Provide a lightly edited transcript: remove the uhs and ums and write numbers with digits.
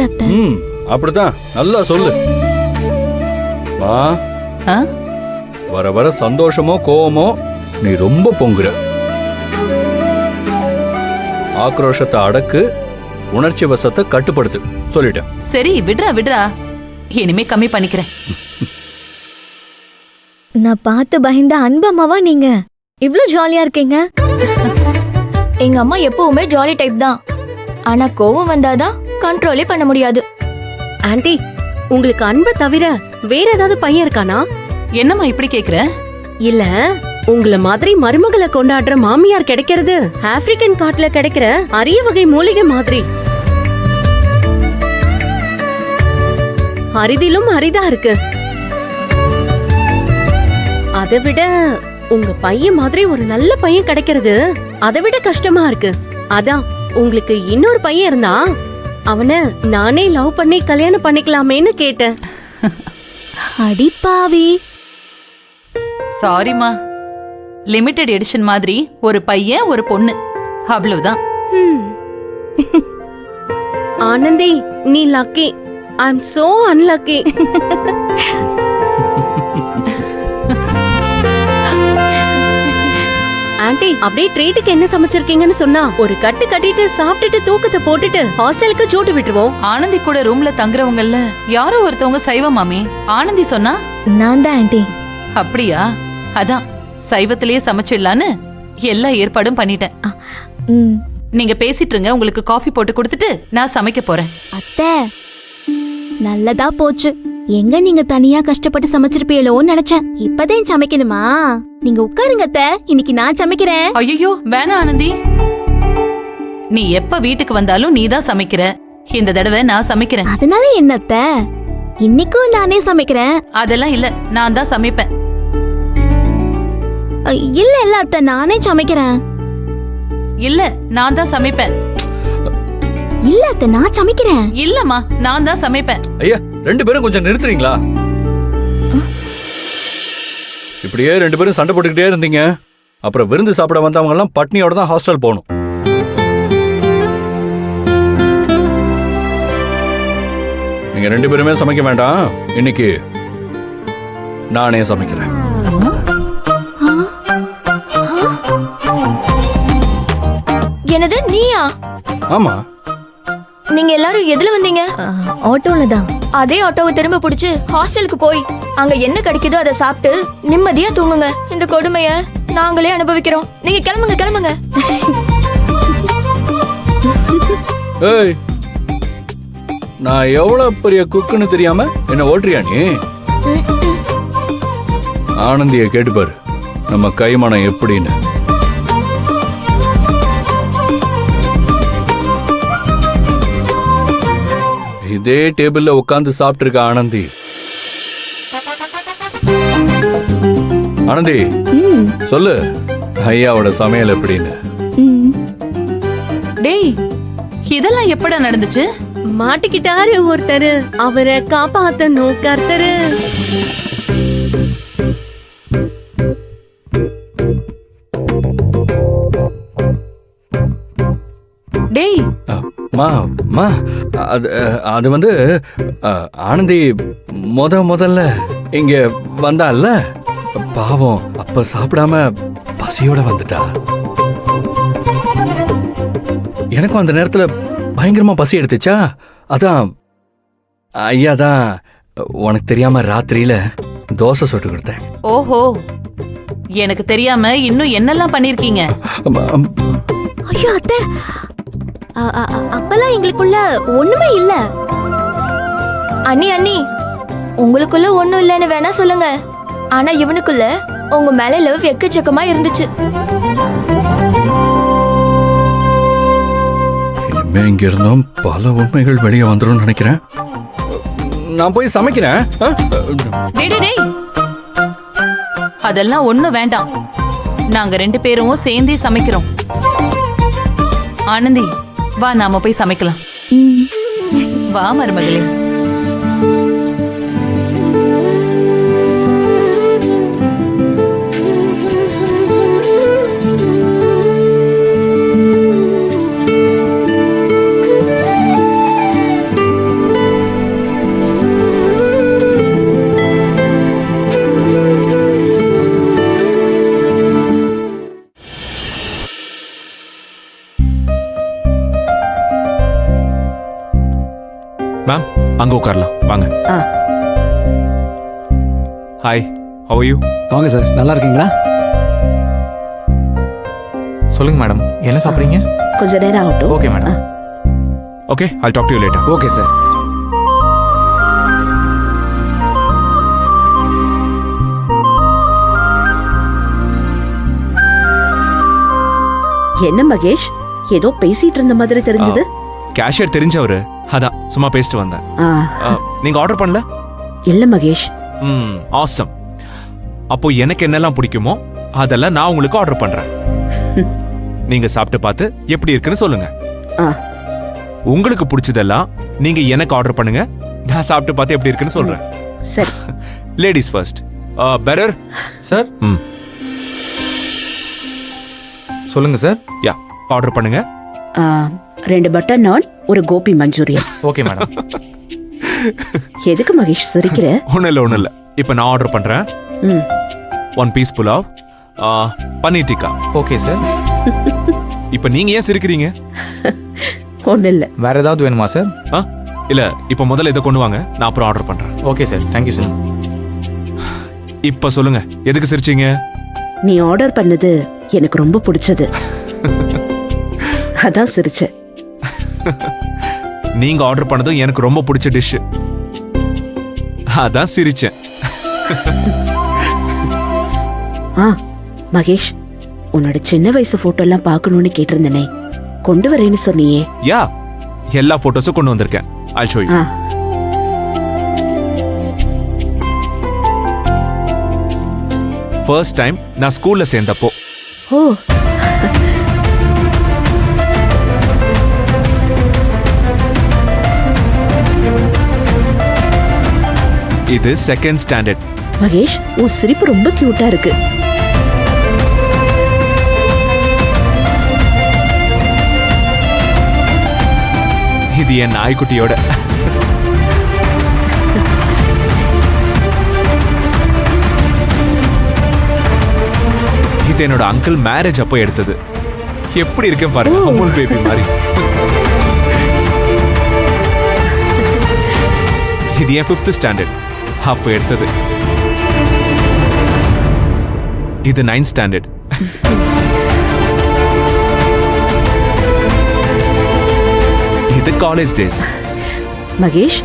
தெரியுது அத்தை. அப்படிதான், நல்லா சொல்லு. மா, வர வர சந்தோஷமோ கோவமோ நீ ரொம்ப பொங்குற. ஆக்ரோஷத்தை அடக்கு, உணர்ச்சி வசத்தை கட்டுப்படுத்து சொல்லிட்டேன். சரி விடுறா, இனிமே கம்மி பண்ணிக்கிறேன். நான் பார்த்து பயந்த அன்பம்மாவா நீங்க? இவ்ளோ ஜாலியா இருக்கீங்க. எங்க அம்மா எப்பவுமே ஜாலி டைப் தான். ஆனா கோவம் வந்தாதான் கண்ட்ரோலே பண்ண முடியாது. ஆண்டி, உங்களுக்கு அன்பை தவிர வேற ஏதாவது பையன் இருக்கானா? என்னம்மா இப்படி கேக்குற? இல்ல, உங்கள மாதிரி மருமகளை கொண்டாடுற மாமியார் கிடைக்கிறது ஆப்பிரிக்கன் காட்டுல கிடைக்கிற அரிய வகை மூலிகை மாதிரி. அரிதிலும் அரிதா இருக்கு. அதை விட உங்க பையன் மாதிரி ஒரு நல்ல பையன் கிடைக்கிறது அதை விட கஷ்டமா இருக்கு. அதான் உங்களுக்கு இன்னொரு பையன் இருந்தா அவனை நானே லவ் பண்ணி கல்யாணம் பண்ணிக்கலாமேன்னு கேட்டேன். அடிப்பாவி. சாரிமா, லிமிடெட் எடிஷன் மாதிரி ஒரு பையன் ஒரு பொண்ணு, அவ்வளவுதான். ஆனந்தி, நீ lucky. I am so unlucky. Aunty, அப்படியே ட்ரீட்டுக்கு என்ன சமைச்சிருக்கீங்கன்னு சொன்னா ஒரு கட்டு கட்டிட்டு சாப்பிட்டுட்டு தூக்கத்தை போட்டுட்டு ஹாஸ்டலுக்கு ஜூட்டு விட்டுருவோம். ஆனந்தி கூட ரூம்ல தங்குறவங்கல்ல யாரோ ஒருத்தவங்க சைவ மாமி. ஆனந்தி சொன்னா நான் தான் ஆண்டி. அப்படியா? அதான் சைவத்திலேயே சமைச்சிடலான்னு எல்லா ஏற்பாடும் பண்ணிட்டேன். நீங்க பேசிட்டு இருங்க, உங்களுக்கு காஃபி போட்டு கொடுத்துட்டு நான் சமைக்க போறேன். அத்தை, நல்லதா போச்சு. எங்க நீங்க தனியா கஷ்டப்பட்டு சமைச்சிருப்பீங்களோன்னு நினைச்சேன். இப்பதான் சமைக்கணுமா? நீங்க உட்காருங்க அத்தை, இன்னைக்கு நான் சமைக்கிறேன். ஐயோ வேணா ஆனந்தி, நீ எப்ப வீட்டுக்கு வந்தாலும் நீ தான் சமைக்கிற. இந்த தடவை நான் சமைக்கிறேன். அதனால என்ன அத்தை, இன்னைக்கும் நானே சமைக்கிறேன். அதெல்லாம் இல்ல, நான் தான் சமைப்பேன். இல்ல இல்ல அத்தை, நானே சமைக்கிறேன். இல்ல, நான் தான் சமைப்பேன். இல்ல அத்தை, நான் சமைக்கிறேன். இல்லம்மா, நான் தான் சமைப்பேன். ஐயா, ரெண்டு பேரும் கொஞ்சம் நிறுத்துறீங்களா? இப்படியே ரெண்டு பேரும் சண்டை போட்டுக்கிட்டே இருந்தீங்க, அப்புறம் விருந்து சாப்பிட வந்தவங்க எல்லாம் பட்னியோட தான் ஹாஸ்டல் போகணும். நீங்க ரெண்டு பேருமே சமைக்க வேண்டாம், இன்னைக்கு நானே சமைக்கிறேன். என்னது, நீயா? ஆமா. நீங்க எல்லாரும் எதுல வந்தீங்க? ஆட்டோல தான். அதே ஆட்டோவை திரும்ப பிடிச்சு ஹாஸ்டலுக்கு போய் அங்க என்ன கிடைக்குதோ அதை சாப்பிட்டு நிம்மதியா தூங்குங்க. இந்த கொடுமைய நாங்களே அனுபவிக்கிறோம். நீங்க கிளம்புங்க கிளம்புங்க. ஏய், நான் எவ்வளவு பெரிய குக்குன்னு தெரியாம என்ன ஓட்டுறியா நீ? ஆனந்திய கேட்டுப்பாரு நம்ம கைமணம் எப்படின்னு. இதே டேபிள்ல உட்கார்ந்து சாப்பிட்டு இருக்க ஆனந்தி. ஆனந்தி, சொல்லு ஐயாவோட சமையல் எப்படின்னு. டேய், இதெல்லாம் எப்படா நடந்துச்சு? மாட்டிக்கிட்டாரு ஒருத்தரு, அவரை காப்பாத்தணும் கர்த்தரு. டேய், அது வந்து ஆனந்தி முதல்ல இங்க வந்தால, பாவம் அப்ப சாப்பிடாம பசியோட வந்துட்டா. எனக்கும் அந்த நேரத்துல பயங்கரமா பசி எடுத்துச்சா, அதான் ஐயா தான் உனக்கு தெரியாம ராத்திரியில தோசை சுட்டு கொடுத்தேன். ஓஹோ, எனக்கு தெரியாம இன்னும் என்னெல்லாம் பண்ணிருக்கீங்க? ஐயோ அத்தை, அப்பெல்லாம் எங்களுக்குள்ள ஒண்ணுமே இல்ல. அண்ணி அண்ணி, உங்களுக்குள்ள ஒண்ணும் இல்லைன்னு வேணா சொல்லுங்க, ஆனா இவனுக்குள்ள உங்க மேல லவ் எக்கச்சக்கமா இருந்துச்சு. இனிமே இங்க இருந்தும் பல உண்மைகள் வெளியே வந்துடும் நினைக்கிறேன். நான் போய் சமைக்கிறேன். அதெல்லாம் ஒண்ணும் வேண்டாம், நாங்க ரெண்டு பேரும் சேர்ந்தே சமைக்கிறோம். ஆனந்தி, வா நாம போய் சமைக்கலாம். வா மருமகளே. மேம் அங்க உட்காரலாம் வாங்க. ஆ. Hi, how are you? வாங்க சார், நல்லா இருக்கீங்களா? சொல்லுங்க மேடம், என்ன சாப்பிட்றீங்க? கொஞ்ச நேரம் ஆகட்டும். Okay madam. Okay, I'll talk to you later. Okay sir. என்ன மகேஷ், ஏதோ பேசிட்டு இருந்த மாதிரி தெரிஞ்சது. கேஷியர் தெரிஞ்சவரு, அதான் சும்மா பேசிட்டு வந்தேன். நீங்க ஆர்டர் பண்ணல? இல்ல மகேஷ். ஆசம். அப்போ எனக்கு என்னெல்லாம் பிடிக்குமோ அதெல்லாம் நான் உங்களுக்கு ஆர்டர் பண்றேன். நீங்க சாப்பிட்டு பார்த்து எப்படி இருக்குன்னு சொல்லுங்க. ஆ. உங்களுக்கு பிடிச்சதெல்லாம் நீங்க எனக்கு ஆர்டர் பண்ணுங்க, நான் சாப்பிட்டு பார்த்து எப்படி இருக்குன்னு சொல்றேன். சரி. Ladies first. Bearer sir. சொல்லுங்க சார். யா, ஆர்டர் பண்ணுங்க. 2 பட்டர் நான், ஒரு கோபி மஞ்சூரியன். Okay madam. எதுக்கு மகேஷ் சிரிக்கிற? ஒன்றும் இல்லை. இப்போ நான் ஆர்டர் பண்றேன். 1 piece pulao, paneer tikka. Okay sir. இப்போ நீங்க ஏன் சிரிக்கிறீங்க? ஒன்றும் இல்லை. வேற ஏதாவது வேணுமா சார்? இல்ல, இப்போ முதல்ல இதை கொண்டு வாங்க, நான் அப்புறம் ஆர்டர் பண்றேன். Okay sir, thank you sir. இப்போ சொல்லுங்க, எதுக்கு சிரிச்சீங்க? நீ ஆர்டர் பண்ணது எனக்கு ரொம்ப பிடிச்சது, அதான் சிரிச்சேன். நீங்க ஆர்டர் பண்ணதும் எனக்கு ரொம்ப பிடிச்ச டிஷ், அதான் சிரிச்சேன். மகேஷ், உன்னோட சின்ன வயசு போட்டோ எல்லாம் பார்க்கணும்னு கேட்டிருந்தனே, கொண்டு வரேன்னு சொன்னியே. யா, எல்லா போட்டோஸும் கொண்டு வந்திருக்கேன். I'll show you. First time நான் ஸ்கூல்ல சேர்ந்தப்போ. ஓ. இது செகண்ட் ஸ்டாண்டர்ட். மகேஷ், உன் சிரிப்பு ரொம்ப கியூட்டா இருக்கு. இது என் நாய்க்குட்டியோட. இது என்னோட அங்கிள் மேரேஜ் அப்போ எடுத்தது. எப்படி இருக்கேன் பாருங்க, அமுல் பேபி மாதிரி. இது என் 5th ஸ்டாண்டர்ட் அப்போ எடுத்தது. இது 9th ஸ்டாண்டர்ட். இது காலேஜ் டேஸ். மகேஷ்,